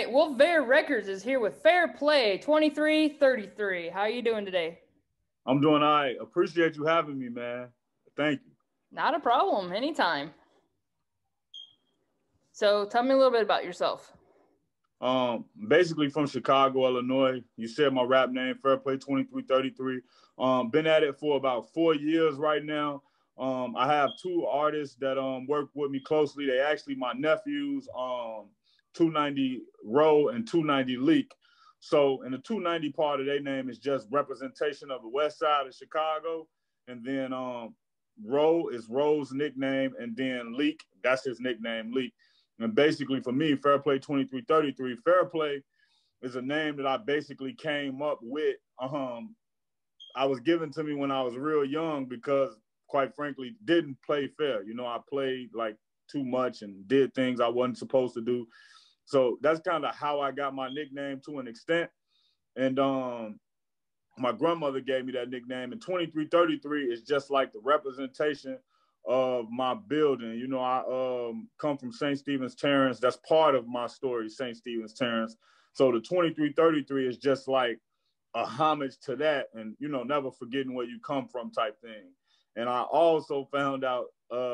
right. Well, Fair Records is here with FairPlay 2333. How are you doing today? I'm doing all right. Appreciate you having me, man. Thank you. Not a problem. Anytime. So tell me a little bit about yourself. Basically from Chicago, Illinois. You said my rap name, FairPlay 2333. Been at it for about 4 years right now. I have two artists that work with me closely. They actually my nephews, 290 Row and 290 Leak. So in the 290 part of their name is just representation of the west side of Chicago. And then Row is Row's nickname, and then Leak, that's his nickname, Leak. And basically for me, FairPlay 2333, FairPlay is a name that I basically came up with. I was given to me when I was real young because, quite frankly, didn't play fair. You know, I played like too much and did things I wasn't supposed to do. So that's kind of how I got my nickname to an extent. And my grandmother gave me that nickname. And 2333 is just like the representation of my building. You know, I come from St. Stephen's Terrace. That's part of my story, St. Stephen's Terrace. So the 2333 is just like a homage to that, and, you know, never forgetting where you come from type thing. And I also found out,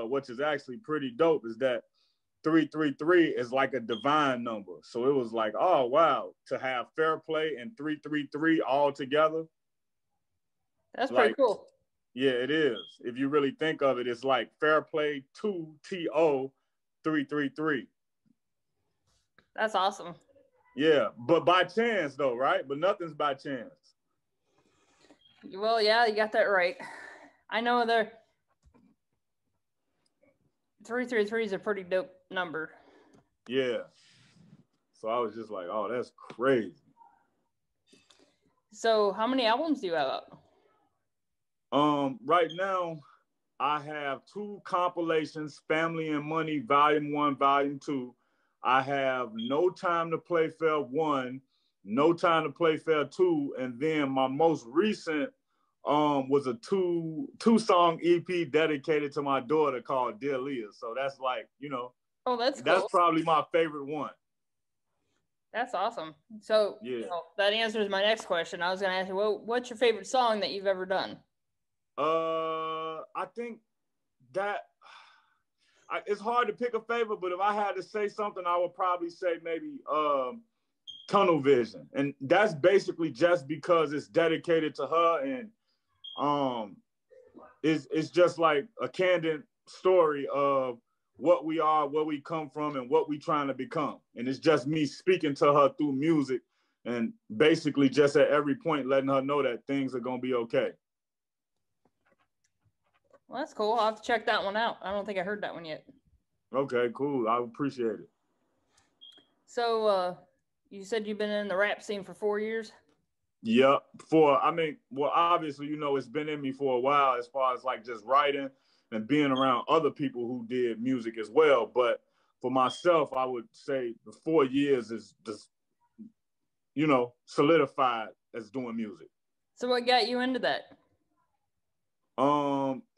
which is actually pretty dope, is that 333 is like a divine number. So it was like, oh, wow, to have FairPlay and 333 all together. That's pretty cool. Yeah, it is. If you really think of it, it's like FairPlay 2TO 333. That's awesome. Yeah, but by chance though, right? But nothing's by chance. Well, yeah, you got that right. I know 333 is a pretty dope number. Yeah. So I was just like, oh, that's crazy. So how many albums do you have out? Right now, I have two compilations, Family and Money, Volume 1, Volume 2. I have No Time to Play Fair 1, No Time to Play Fair 2, and then my most recent was a two-song EP dedicated to my daughter called Dear Leah. So that's like, you know, oh, that's cool. That's probably my favorite one. That's awesome. So yeah, you know, that answers my next question. I was going to ask you, well, what's your favorite song that you've ever done? I think that it's hard to pick a favorite, but if I had to say something, I would probably say maybe Tunnel Vision. And that's basically just because it's dedicated to her, and it's just like a candid story of what we are, where we come from, and what we trying to become. And it's just me speaking to her through music, and basically just at every point letting her know that things are going to be okay. Well, that's cool. I'll have to check that one out. I don't think I heard that one yet. Okay, cool. I appreciate it. So you said you've been in the rap scene for 4 years? Yeah, well, obviously, you know, it's been in me for a while as far as like just writing and being around other people who did music as well. But for myself, I would say the 4 years is just, you know, solidified as doing music. So what got you into that?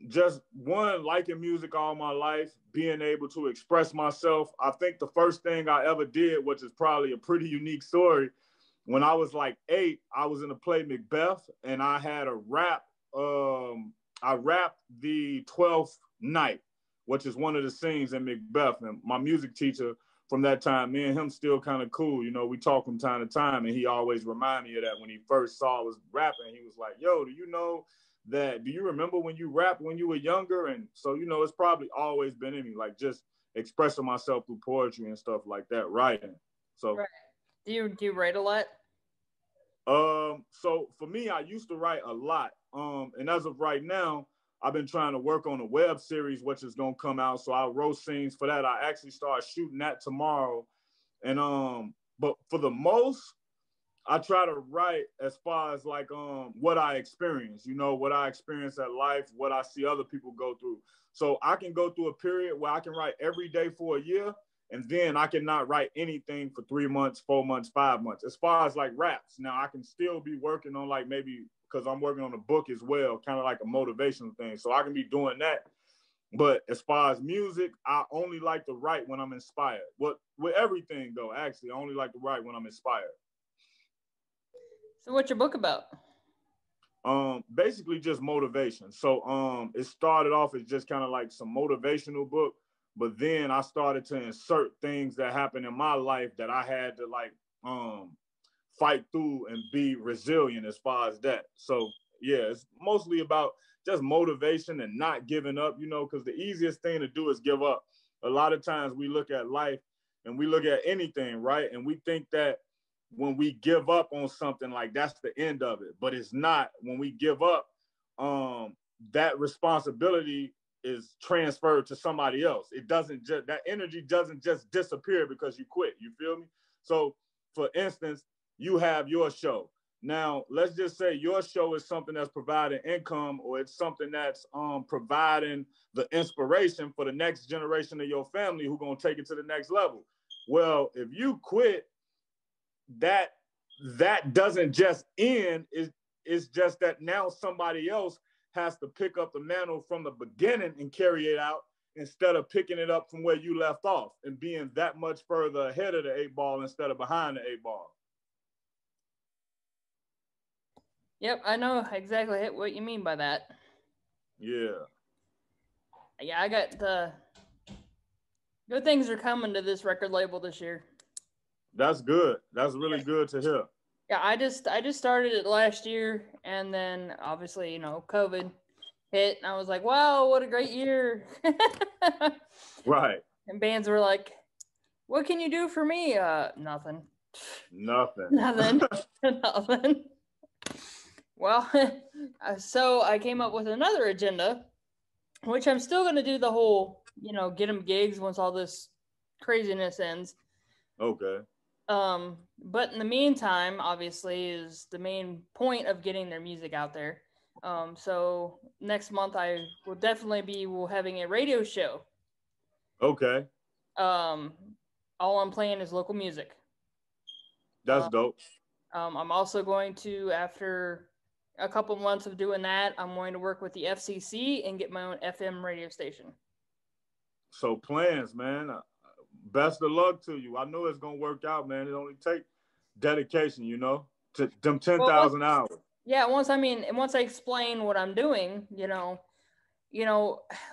Just one, liking music all my life, being able to express myself. I think the first thing I ever did, which is probably a pretty unique story, when I was like 8, I was in a play Macbeth, and I had a rap. I rapped the 12th night, which is one of the scenes in Macbeth. And my music teacher from that time, me and him still kind of cool. You know, we talk from time to time, and he always remind me of that when he first saw I was rapping. He was like, yo, do you remember when you rapped when you were younger? And so, you know, it's probably always been in me, like just expressing myself through poetry and stuff like that, writing. So right. Do you write a lot? So for me, I used to write a lot. And as of right now, I've been trying to work on a web series, which is gonna come out. So I wrote scenes for that. I actually start shooting that tomorrow. And but for the most, I try to write as far as like what I experience, you know, what I experience at life, what I see other people go through. So I can go through a period where I can write every day for a year, and then I cannot write anything for 3 months, 4 months, 5 months. As far as like raps, now I can still be working on like maybe because I'm working on a book as well, kind of like a motivational thing. So I can be doing that But as far as music, I only like to write when I'm inspired. With everything though, actually, I only like to write when I'm inspired. So what's your book about? Basically just motivation. So it started off as just kind of like some motivational book, but then I started to insert things that happened in my life that I had to like fight through and be resilient as far as that. So yeah, it's mostly about just motivation and not giving up, you know, because the easiest thing to do is give up. A lot of times we look at life and we look at anything, right? And we think that when we give up on something, like that's the end of it, but it's not. When we give up, that responsibility is transferred to somebody else. It doesn't just, that energy doesn't just disappear because you quit. You feel me? So for instance, you have your show. Now, let's just say your show is something that's providing income, or it's something that's providing the inspiration for the next generation of your family who gonna take it to the next level. Well, if you quit, that doesn't just end. It's just that now somebody else has to pick up the mantle from the beginning and carry it out, instead of picking it up from where you left off and being that much further ahead of the 8 ball instead of behind the 8 ball. Yep, I know exactly what you mean by that. Yeah. Yeah, I got the good things are coming to this record label this year. That's good. That's really good to hear. Yeah, I just started it last year, and then obviously, you know, COVID hit, and I was like, wow, what a great year. Right. And bands were like, what can you do for me? Nothing. Nothing. Nothing. Well, so I came up with another agenda, which I'm still going to do the whole, you know, get them gigs once all this craziness ends. Okay. But in the meantime, obviously, is the main point of getting their music out there. So next month I will definitely be having a radio show. Okay. All I'm playing is local music. That's dope. I'm also going to, after a couple months of doing that, I'm going to work with the FCC and get my own FM radio station. So plans, man. Best of luck to you. I know it's gonna work out, man. It only takes dedication, you know, to them 10,000 hours. Yeah, once I explain what I'm doing, you know,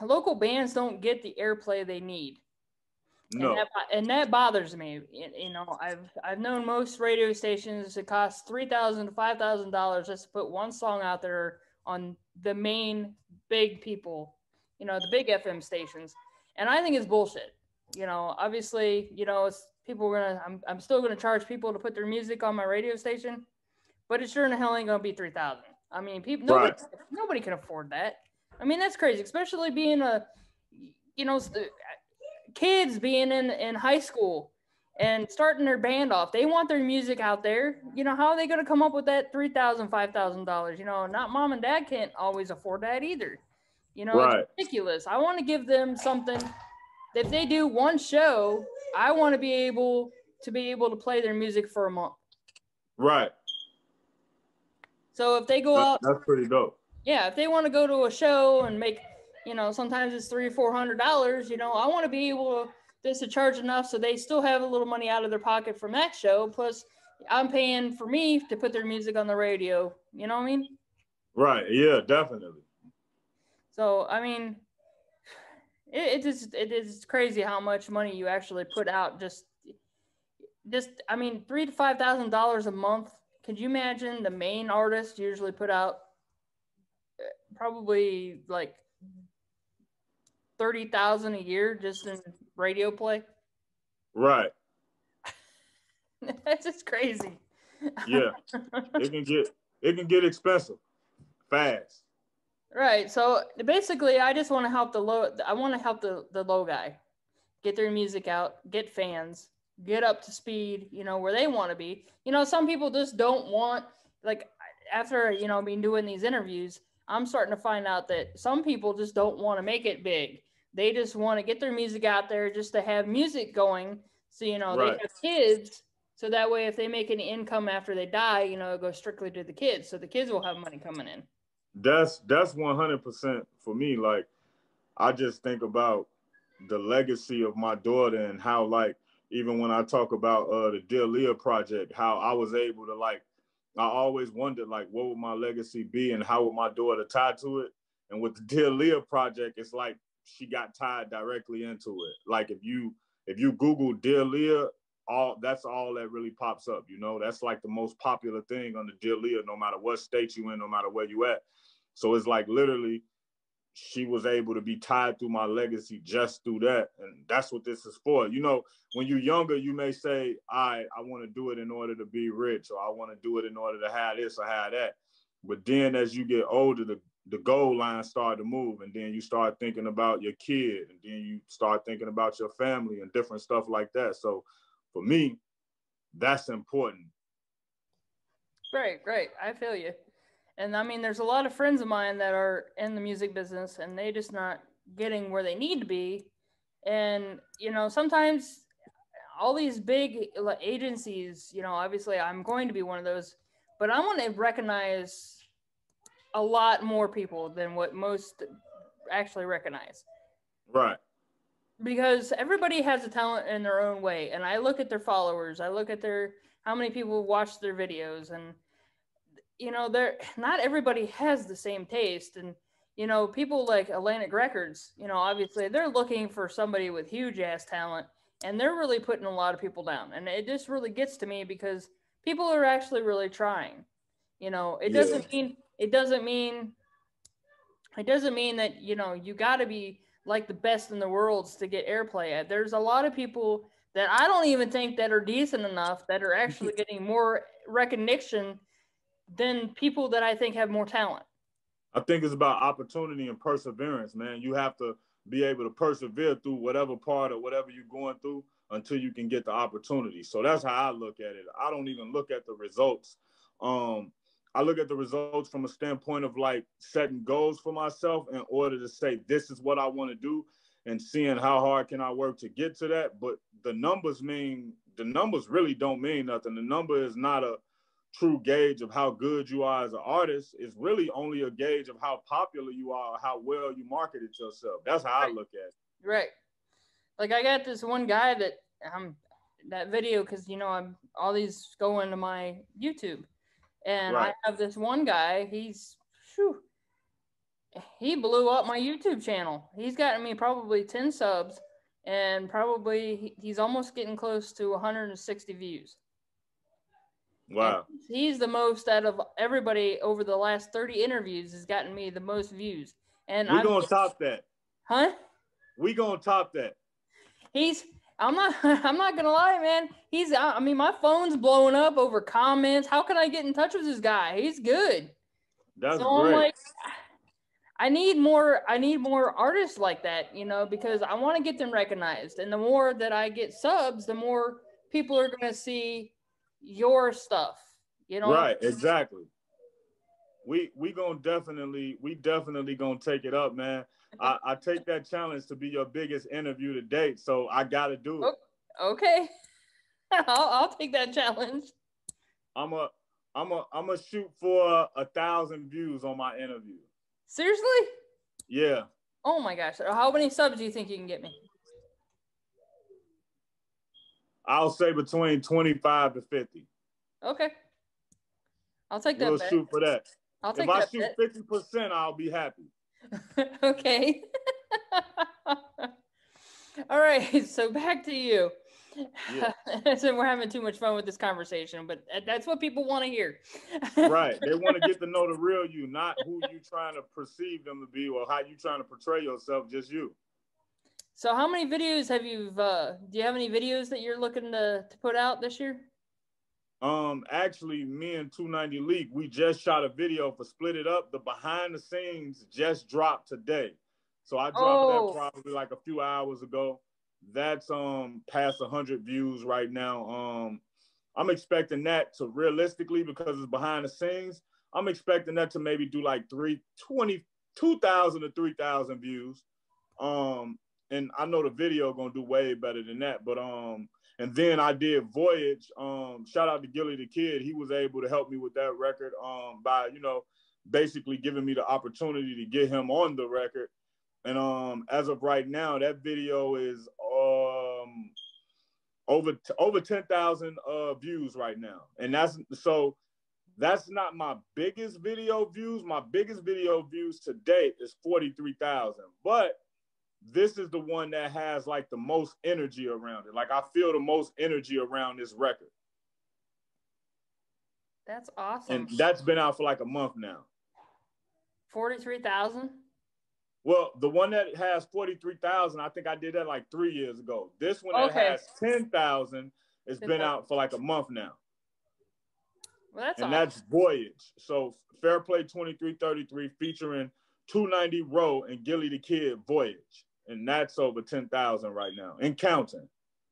local bands don't get the airplay they need. No. And that bothers me. You know, I've known most radio stations, it costs $3,000 to $5,000 just to put one song out there on the main big people, you know, the big FM stations, and I think it's bullshit. You know, obviously, you know, it's people are gonna. I'm still gonna charge people to put their music on my radio station, but it sure in the hell ain't gonna be 3,000. I mean, nobody can afford that. I mean, that's crazy, especially being a, you know, kids being in high school and starting their band off. They want their music out there. You know, how are they going to come up with that $3,000, $5,000? You know, not mom and dad can't always afford that either. You know, It's ridiculous. I want to give them something. If they do one show, I want to be able to play their music for a month. Right. So if they go out, that's pretty dope. Yeah, if they want to go to a show and make, you know, sometimes it's $300 or $400. You know, I want to be able to charge enough so they still have a little money out of their pocket from that show. Plus, I'm paying for me to put their music on the radio. You know what I mean? Right. Yeah, definitely. So I mean, it is crazy how much money you actually put out. Just I mean, $3,000 to $5,000 a month. Could you imagine the main artists usually put out probably like 30,000 a year just in radio play? Right. That's just crazy. Yeah. it can get expensive fast. Right. So basically I just want to help the low guy get their music out, get fans, get up to speed, you know, where they want to be. You know, some people just don't want, like, after, you know, been doing these interviews, I'm starting to find out that some people just don't want to make it big. They just want to get their music out there just to have music going. So, you know, They have kids. So that way, if they make any income after they die, you know, it goes strictly to the kids. So the kids will have money coming in. That's 100% for me. Like, I just think about the legacy of my daughter and how, like, even when I talk about the Dear Leah project, how I was able to, like, I always wondered, like, what would my legacy be and how would my daughter tie to it? And with the Dear Leah project, it's like she got tied directly into it. Like, if you Google Dear Leah, that's all that really pops up. You know, that's like the most popular thing on the Dear Leah, no matter what state you in, no matter where you at. So it's like literally she was able to be tied through my legacy just through that. And that's what this is for. You know, when you're younger, you may say, I want to do it in order to be rich, or I want to do it in order to have this or have that. But then as you get older, the goal line start to move, and then you start thinking about your kid, and then you start thinking about your family and different stuff like that. So for me, that's important. Right, right. I feel you. And I mean, there's a lot of friends of mine that are in the music business and they just not getting where they need to be. And, you know, sometimes all these big agencies, you know, obviously I'm going to be one of those, but I want to recognize a lot more people than what most actually recognize. Right. Because everybody has a talent in their own way. And I look at their followers, I look at how many people watch their videos, and you know, they're not everybody has the same taste. And you know, people like Atlantic Records, you know, obviously they're looking for somebody with huge ass talent, and they're really putting a lot of people down. And it just really gets to me because people are actually really trying. You know, it doesn't mean that, you know, you got to be like the best in the world to get airplay. There's a lot of people that I don't even think that are decent enough that are actually getting more recognition than people that I think have more talent. I think it's about opportunity and perseverance, man. You have to be able to persevere through whatever part or whatever you're going through until you can get the opportunity. So that's how I look at it. I don't even look at the results. I look at the results from a standpoint of like setting goals for myself in order to say, this is what I want to do, and seeing how hard can I work to get to that. But the numbers really don't mean nothing. The number is not a true gauge of how good you are as an artist. Is really only a gauge of how popular you are, how well you marketed yourself. That's how I look at it. Right. Like I got this one guy that that video, because you know I'm all these go into my YouTube, and Right. I have this one guy. He blew up my YouTube channel. He's gotten me probably 10 subs, and probably he's almost getting close to 160 views. Wow. And he's the most out of everybody over the last 30 interviews has gotten me the most views. And we're going to top that. Huh? We're going to top that. I'm not going to lie, man. I mean, my phone's blowing up over comments. How can I get in touch with this guy? He's good. That's great. I'm like, I need more artists like that, you know, because I want to get them recognized. And the more that I get subs, the more people are going to see your stuff, you know? Right, exactly. We definitely gonna take it up, man. I take that challenge to be your biggest interview to date, so I gotta do it. Okay. I'll take that challenge. I'm a shoot for 1,000 views on my interview. Seriously? Yeah. Oh my gosh. How many subs do you think you can get me? I'll say between 25 to 50. Okay. I'll take that. We'll shoot for that. I'll take if that. If I shoot 50%, I'll be happy. Okay. All right. So back to you. Yeah. So we're having too much fun with this conversation, but that's what people want to hear. Right. They want to get to know the real you, not who you trying to perceive them to be or how you trying to portray yourself, just you. So how many videos have you, do you have any videos that you're looking to put out this year? Actually, me and 290 Leak, we just shot a video for Split It Up. The behind the scenes just dropped today. So I dropped that probably like a few hours ago. That's past 100 views right now. I'm expecting that to realistically, because it's behind the scenes, I'm expecting that to maybe do like 2,000 to 3,000 views. And I know the video gonna do way better than that. But and then I did Voyage. Shout out to Gilly the Kid. He was able to help me with that record by, you know, basically giving me the opportunity to get him on the record. And as of right now, that video is over 10,000 views right now. And that's not my biggest video views. My biggest video views to date is 43,000. But this is the one that has like the most energy around it. Like I feel the most energy around this record. That's awesome. And that's been out for like a month now. 43,000? Well, the one that has 43,000, I think I did that like 3 years ago. This one that has 10,000 has been out for like a month now. Well, that's and awesome. That's Voyage. So FairPlay 2333 featuring 290 Row and Gilly the Kid, Voyage. And that's over 10,000 right now and counting.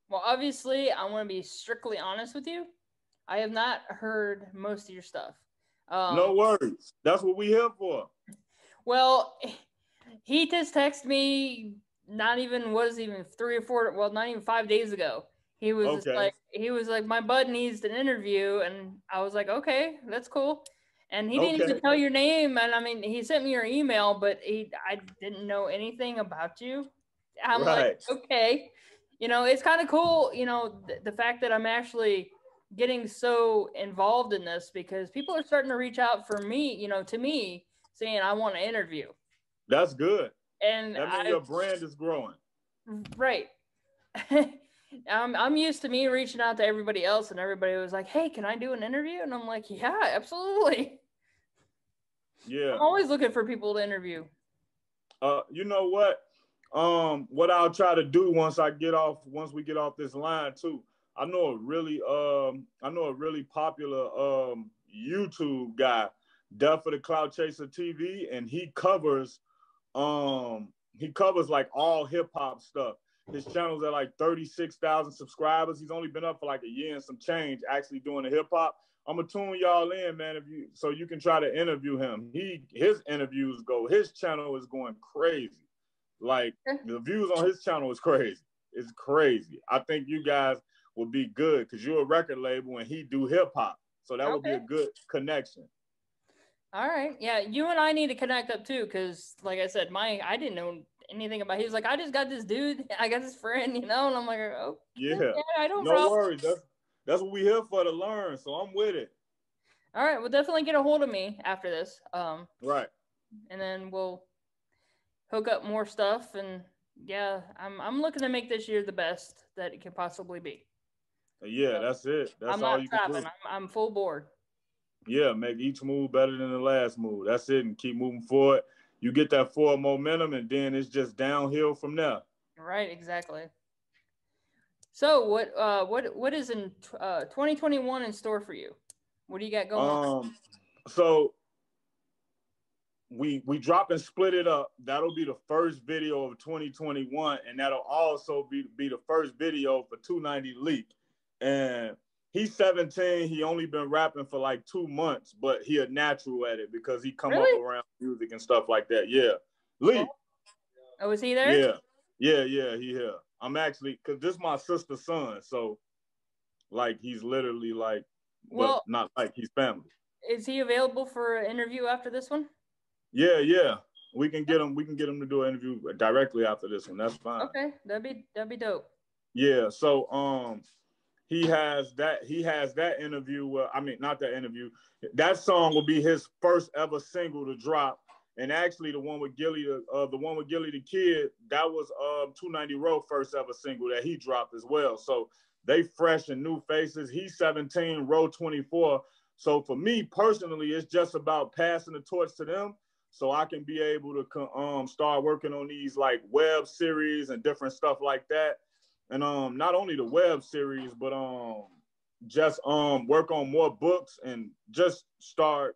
Well, obviously, I want to be strictly honest with you. I have not heard most of your stuff. No worries. That's what we here for. Well, he just texted me not even 3 or 4, well, not even 5 days ago. He was like, my bud needs an interview, and I was like, okay, that's cool. And he didn't even tell your name, and I mean, he sent me your email, but I didn't know anything about you. I'm like, okay, it's kind of cool, the fact that I'm actually getting so involved in this because people are starting to reach out for me, to me, saying I want to interview. That's good. And that means your brand is growing. Right. I'm used to me reaching out to everybody else, and everybody was like, "Hey, can I do an interview?" And I'm like, "Yeah, absolutely." Yeah. I'm always looking for people to interview. You know what? What I'll try to do once we get off this line too. I know a really popular YouTube guy, Death for the Cloud Chaser TV, and he covers like all hip hop stuff. His channel's at like 36,000 subscribers. He's only been up for like a year and some change actually doing the hip hop. I'm gonna tune y'all in, man, so you can try to interview him. His interviews his channel is going crazy. Like the views on his channel is crazy. It's crazy. I think you guys would be good because you're a record label and he do hip hop. So that would be a good connection. All right. Yeah, you and I need to connect up too, because like I said, I didn't know anything about. He was like, I just got this dude, I got this friend, and I'm like, oh yeah, I don't know. No worries. That's what we here for, to learn. So I'm with it. All right, well, definitely get a hold of me after this. Right. And then we'll hook up more stuff, and yeah, I'm looking to make this year the best that it can possibly be. Yeah, so that's it. That's I'm all not you trapping. can do. I'm full board. Yeah, make each move better than the last move. That's it, and keep moving forward. You get that forward momentum, and then it's just downhill from there. Right, exactly. So what is in 2021 in store for you? What do you got going on? So we drop and split it up. That'll be the first video of 2021, and that'll also be the first video for 290 Leak. And he's 17. He only been rapping for like 2 months, but he a natural at it because he come up around music and stuff like that. Yeah, Leak. Oh, is he there? Yeah, he here. I'm actually, because this is my sister's son, so like he's literally like, well, not like, he's family. Is he available for an interview after this one? Yeah. We can get him to do an interview directly after this one. That's fine. Okay, that'd be dope. Yeah, so he has that interview. I mean, not that interview. That song will be his first ever single to drop. And actually, the one with Gilly the Kid, that was 290 Row first ever single that he dropped as well. So they fresh and new faces. He's 17, Row 24. So for me personally, it's just about passing the torch to them, so I can be able to start working on these like web series and different stuff like that. And not only the web series, but just work on more books and just start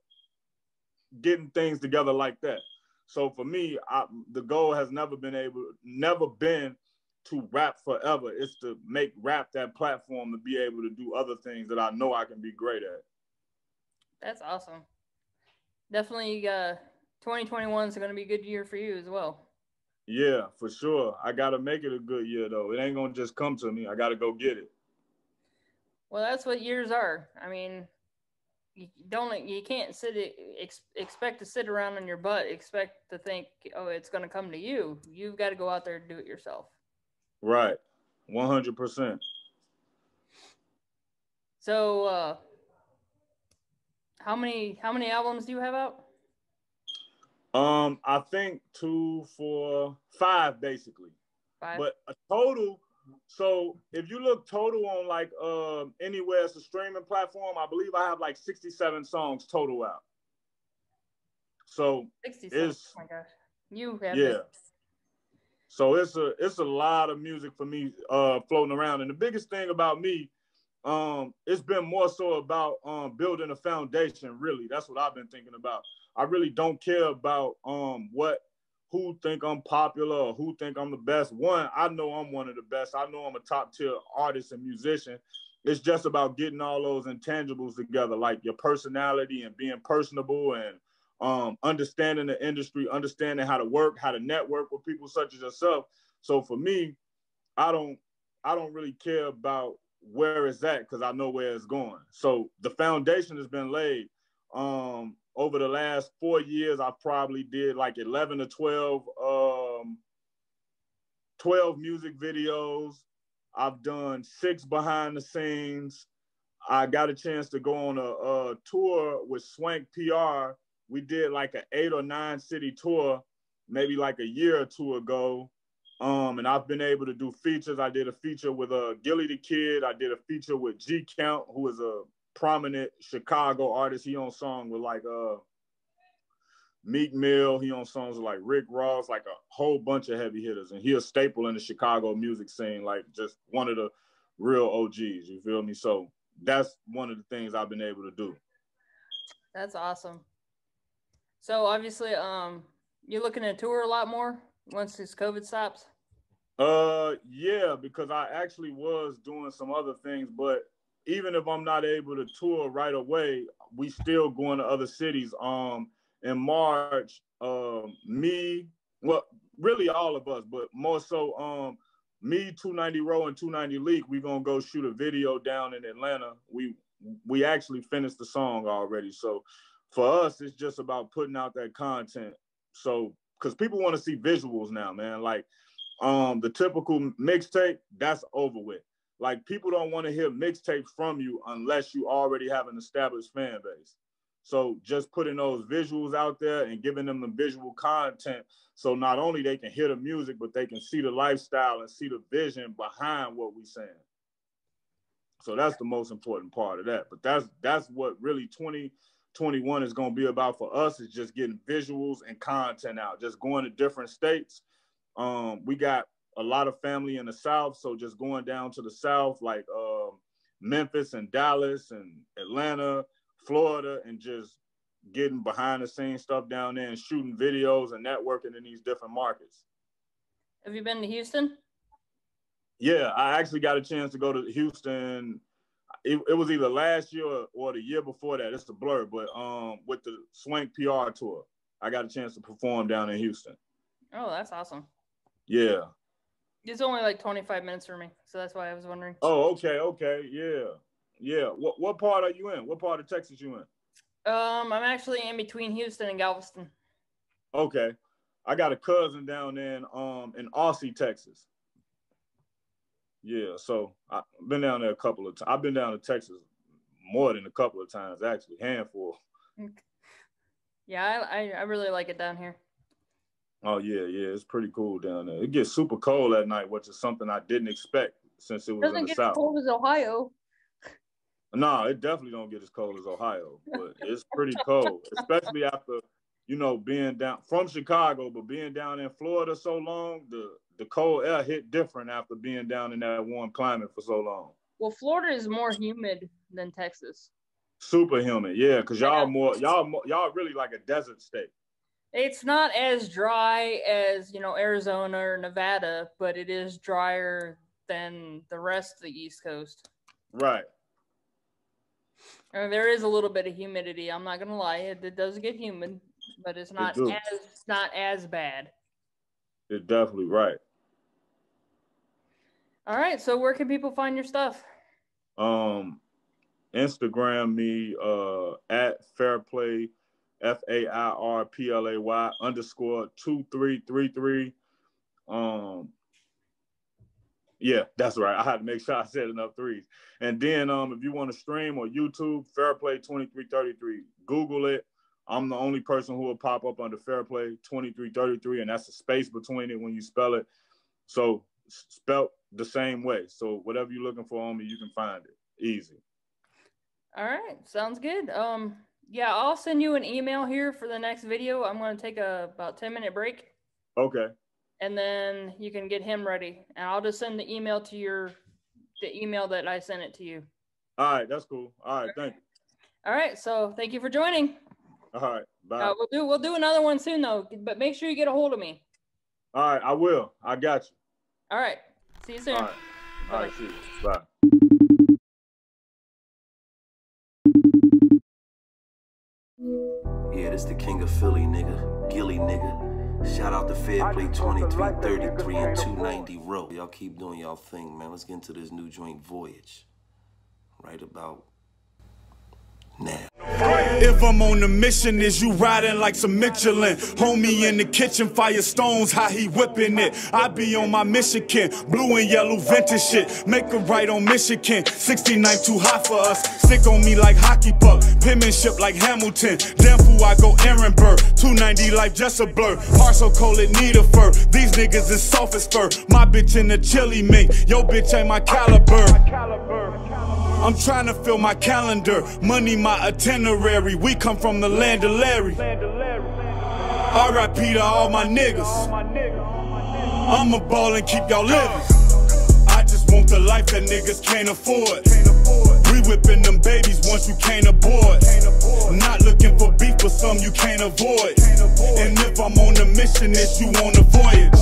getting things together like that. So for me, the goal has never been to rap forever. It's to make rap that platform to be able to do other things that I know I can be great at. That's awesome. Definitely 2021 is going to be a good year for you as well. Yeah, for sure. I got to make it a good year, though. It ain't going to just come to me. I got to go get it. Well, that's what years are. I mean, you can't expect to sit around on your butt, expect to think, oh, it's going to come to you. You've got to go out there and do it yourself. Right. 100%. So, how many albums do you have out? I think 2, 4, 5 basically. 5. But a total. So if you look total on like anywhere it's a streaming platform, I believe I have like 67 songs total out. So 67. it's, oh my gosh, you have yeah. So it's a lot of music for me floating around. And the biggest thing about me, it's been more so about building a foundation. Really, that's what I've been thinking about. I really don't care about who think I'm popular or who think I'm the best. One, I know I'm one of the best. I know I'm a top tier artist and musician. It's just about getting all those intangibles together, like your personality and being personable and understanding the industry, understanding how to work, how to network with people such as yourself. So for me, I don't really care about where it's at because I know where it's going. So the foundation has been laid. Over the last 4 years, I probably did like 11 to 12 music videos. I've done 6 behind the scenes. I got a chance to go on a tour with Swank PR. We did like an 8 or 9 city tour, maybe like a year or 2 ago. And I've been able to do features. I did a feature with Gilly the Kid. I did a feature with G Count, who is a prominent Chicago artist. He on song with like Meek Mill. He on songs with like Rick Ross, like a whole bunch of heavy hitters. And he a staple in the Chicago music scene, like just one of the real OGs. You feel me? So that's one of the things I've been able to do. That's awesome. So obviously, you're looking to tour a lot more once this COVID stops. Yeah, because I actually was doing some other things, but even if I'm not able to tour right away, we still going to other cities. In March, really all of us, but more so, me, 290 Row and 290 Leak, we gonna go shoot a video down in Atlanta. We actually finished the song already, so for us, it's just about putting out that content. So, because people want to see visuals now, man, like. The typical mixtape, that's over with. Like people don't want to hear mixtapes from you unless you already have an established fan base. So just putting those visuals out there and giving them the visual content so not only they can hear the music, but they can see the lifestyle and see the vision behind what we're saying. So that's the most important part of that. But that's what really 2021 is going to be about for us, is just getting visuals and content out, just going to different states. We got a lot of family in the South, so just going down to the South, like Memphis and Dallas and Atlanta, Florida, and just getting behind the scenes stuff down there and shooting videos and networking in these different markets. Have you been to Houston? Yeah, I actually got a chance to go to Houston. It was either last year or the year before that. It's a blur, but with the Swank PR tour, I got a chance to perform down in Houston. Oh, that's awesome. Yeah. It's only like 25 minutes for me, so that's why I was wondering. Oh, okay, yeah. What part are you in? What part of Texas you in? I'm actually in between Houston and Galveston. Okay, I got a cousin down there in Aussie, Texas. Yeah, so I've been down there a couple of times. I've been down to Texas more than a couple of times, actually, handful. Yeah, I really like it down here. Oh yeah, it's pretty cool down there. It gets super cold at night, which is something I didn't expect since it was in the South. Doesn't get as cold as Ohio. No, it definitely don't get as cold as Ohio, but it's pretty cold, especially after, being down from Chicago, but being down in Florida so long, the cold air hit different after being down in that warm climate for so long. Well, Florida is more humid than Texas. Super humid, yeah, because y'all really like a desert state. It's not as dry as, Arizona or Nevada, but it is drier than the rest of the East Coast. Right. There is a little bit of humidity. I'm not gonna lie; it does get humid, but it's not as bad. It's definitely right. All right, so where can people find your stuff? Instagram me at FairPlay, FairPlay _2333. Yeah, that's right. I had to make sure I said enough threes. And then if you want to stream or YouTube, FairPlay 2333, Google it. I'm the only person who will pop up under FairPlay 2333, and that's a space between it when you spell it. So spelt the same way. So whatever you're looking for on me, you can find it. Easy. All right, sounds good. Yeah, I'll send you an email here for the next video. I'm going to take a about 10-minute break. Okay. And then you can get him ready. And I'll just send the email to the email that I sent it to you. All right, that's cool. All right, thank you. All right, so thank you for joining. All right, bye. We'll do another one soon though, but make sure you get a hold of me. All right, I will. I got you. All right, see you soon. All right, see you. Bye. Yeah, this the king of Philly, nigga. Gilly, nigga. Shout out to FairPlay 2333 and 290 Row. Y'all keep doing y'all thing, man. Let's get into this new joint Voyage. Right about now. If I'm on a mission, is you riding like some Michelin? Homie in the kitchen, Firestones, how he whipping it. I be on my Michigan, blue and yellow vintage shit. Make a right on Michigan, 69 too hot for us. Stick on me like hockey puck, penmanship like Hamilton. Damn fool, I go Ehrenberg, 290 life just a blur. Heart so cold it need a fur. These niggas is soft as fur. My bitch in the chili mink, yo bitch ain't my caliber. I'm trying to fill my calendar, money my itinerary. We come from the land of Larry. R.I.P. to all my niggas. I'ma ball and keep y'all living. I just want the life that niggas can't afford. We whipping them babies once you can't abort. Not looking for beef with some you can't avoid. And if I'm on a mission, it's you on a voyage.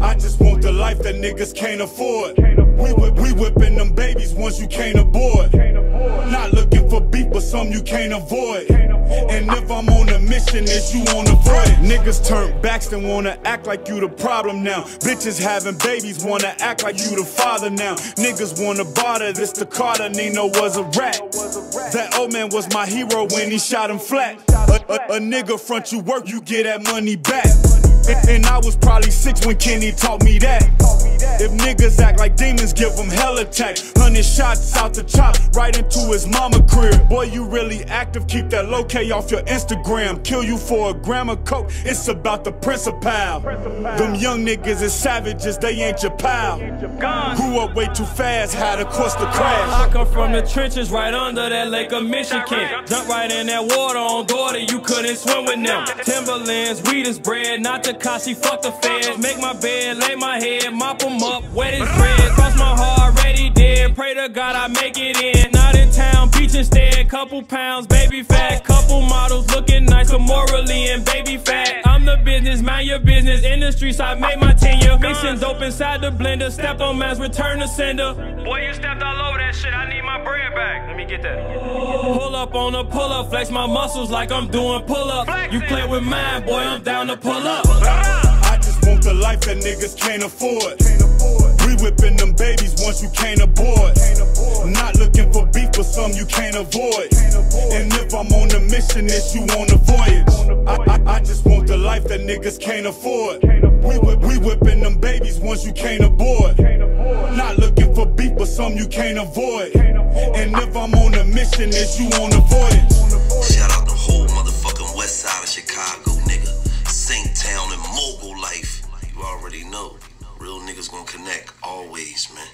I just want the life that niggas can't afford. We whipping them babies once you can't abort. Not looking for beef but some you can't avoid. And if I'm on a mission, it's you on a voyage. Niggas turn backs and wanna act like you the problem now. Bitches having babies wanna act like you the father now. Niggas wanna barter, this the Carter, Nino was a rat. That old man was my hero when he shot him flat. A nigga front you work, you get that money back. And I was probably 6 when Kenny taught me that. If niggas act like demons, give them hell attack. 100 shots out the chop, right into his mama crib. Boy, you really active, keep that low K off your Instagram. Kill you for a gram of coke, it's about the principal. Them young niggas is savages, they ain't your pal. Grew up way too fast, had a course to crash. I come from the trenches right under that Lake of Michigan. Jump right in that water on daughter, you couldn't swim with them. Timberlands, weed is bread, not Takashi, fuck the feds. Make my bed, lay my head, mop them up, wet as bread. Cross my heart, already dead, pray to God I make it in. Not in town, beach instead, couple pounds, baby fat. Couple models looking nice, but morally and baby fat. I'm the business, mind your business, in the streets I made my tenure. Mixing dope inside the blender, step on man's return to sender. Boy, you stepped all over that shit, I need my bread back. Let me get that. Pull up on a pull up, flex my muscles like I'm doing pull up. You play with mine, boy, I'm down to pull up. I just want the life that niggas can't afford. We whipping them babies once you can't abort. Not looking for beef but some you can't avoid. And if I'm on a mission, it's you on a voyage. I just want the life that niggas can't afford. We whipping them babies once you can't abort. Not looking for beef but some you can't avoid. And if I'm on a mission, it's you on a voyage. Shout out the whole motherfucking west side of Chicago, nigga. Saint Town and mogul life. You already know. Real niggas gonna connect always, man.